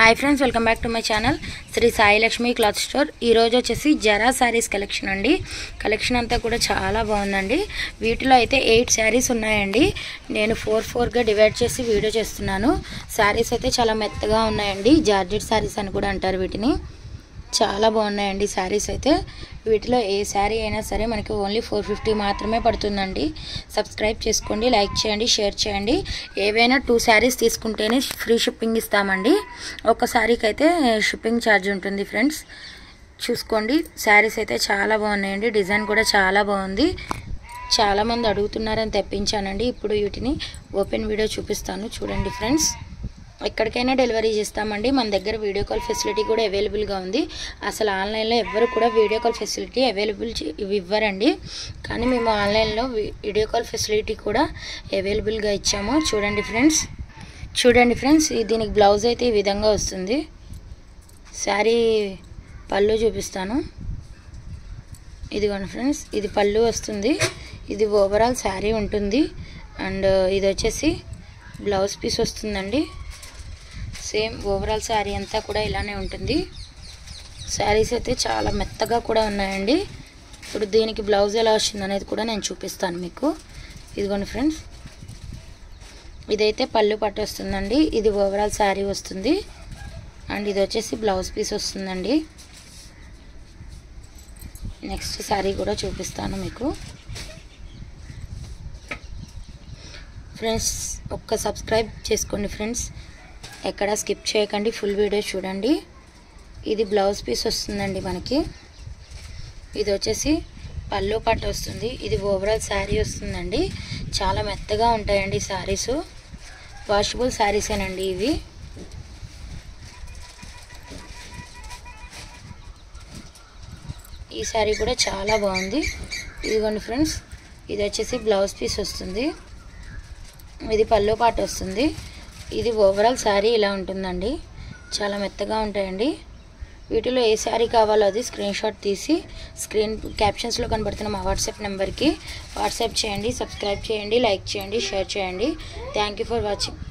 high friends welcome back to my channel Shri Sai Lakshmi cloth store वच्चेसी जरा saris collection अंडी collection अंता कूडा चाला बागुंदंडी वीटिलो अयिते 8 सारीस उन्नायंडी नेनु 4 గా డివైడ్ చేసి వీడియో చేస్తున్నాను సారీస్ అయితే చాలా మెత్తగా ఉన్నాయండి జార్జెట్ సారీస్ అని కూడా అంటారు వీటిని చాలా బాగున్నాయండి సారీస్ అయితే వీటిలో ఏ సారీ అయినా సరే మనకి ఓన్లీ 450 మాత్రమే పడుతుందండి సబ్స్క్రైబ్ చేసుకోండి లైక్ చేయండి షేర్ చేయండి ఏవైనా 2 సారీస్ తీసుకుంటేనే ఫ్రీ షిప్పింగ్ ఇస్తామండి ఒక సారీకి అయితే షిప్పింగ్ ఛార్జ్ ఉంటుంది ఫ్రెండ్స్ చూసుకోండి సారీస్ అయితే చాలా బాగున్నాయండి డిజైన్ కూడా చాలా బాగుంది చాలా మంది అడుగుతున్నారని తెప్పించానండి ఇప్పుడు వీటిని ఓపెన్ వీడియో చూపిస్తాను చూడండి ఫ్రెండ్స్ ఎక్కడికైనా డెలివరీ చేస్తామండి మన దగ్గర వీడియో కాల్ ఫెసిలిటీ కూడా అవైలబుల్ గా ఉంది అసలు ఆన్లైన్ లో ఎవరు కూడా వీడియో కాల్ ఫెసిలిటీ అవైలబుల్ ఇవ్వరండి కానీ మేము ఆన్లైన్ లో వీడియో కాల్ ఫెసిలిటీ కూడా అవైలబుల్ గా ఇచ్చాము చూడండి ఫ్రెండ్స్ దీనికి బ్లౌజ్ అయితే ఈ విధంగా వస్తుంది సారీ పల్లు చూపిస్తాను ఇదిగోండి ఫ్రెండ్స్ ఇది పల్లు వస్తుంది ఇది ఓవరాల్ సారీ ఉంటుంది అండ్ ఇది వచ్చేసి బ్లౌజ్ పీస్ వస్తుందండి సేమ్ ఓవరాల్ సారీ అంతా కూడా ఇలానే ఉంటుంది సారీస్ అయితే చాలా మెత్తగా కూడా ఉన్నాయండి ఇప్పుడు దీనికి బ్లౌజ్ ఎలా వస్తుంది అనేది కూడా నేను చూపిస్తాను మీకు ఇదిగోండి ఫ్రెండ్స్ ఇదైతే పల్లు పట్టు వస్తుందండి ఇది ఓవరాల్ సారీ వస్తుంది అండ్ ఇది వచ్చేసి బ్లౌజ్ పీస్ వస్తుందండి నెక్స్ట్ సారీ కూడా చూపిస్తాను మీకు ఫ్రెండ్స్ ఒక్క సబ్స్క్రైబ్ చేసుకోండి ఫ్రెండ్స్ ఎక్కడ స్కిప్ చేయకండి ఫుల్ వీడియో చూడండి ఇది బ్లౌజ్ పీస్ వస్తుందండి మనకి ఇది వచ్చేసి పల్లు పట్టు వస్తుంది ఇది ఓవరాల్ సారీ వస్తుందండి చాలా మెత్తగా ఉంటాయండి సారీస్ వాషబుల్ సారీసేనండి ఇవి ఈ సారీ కూడా చాలా బాగుంది ఇదిగోండి ఫ్రెండ్స్ ఇది వచ్చేసి బ్లౌజ్ పీస్ వస్తుంది ఇది పల్లు పట్టు వస్తుంది ఇది ఓవరాల్ సారీ ఇలా ఉంటుందండి చాలా మెత్తగా ఉంటాయండి వీటిలో ఏ సారీ కావాలో అది స్క్రీన్ షాట్ తీసి స్క్రీన్ క్యాప్షన్స్ లో కనబడుతున్న మా వాట్సాప్ నంబర్ కి వాట్సాప్ చేయండి సబ్స్క్రైబ్ చేయండి లైక్ చేయండి షేర్ చేయండి థాంక్యూ ఫర్ వాచింగ్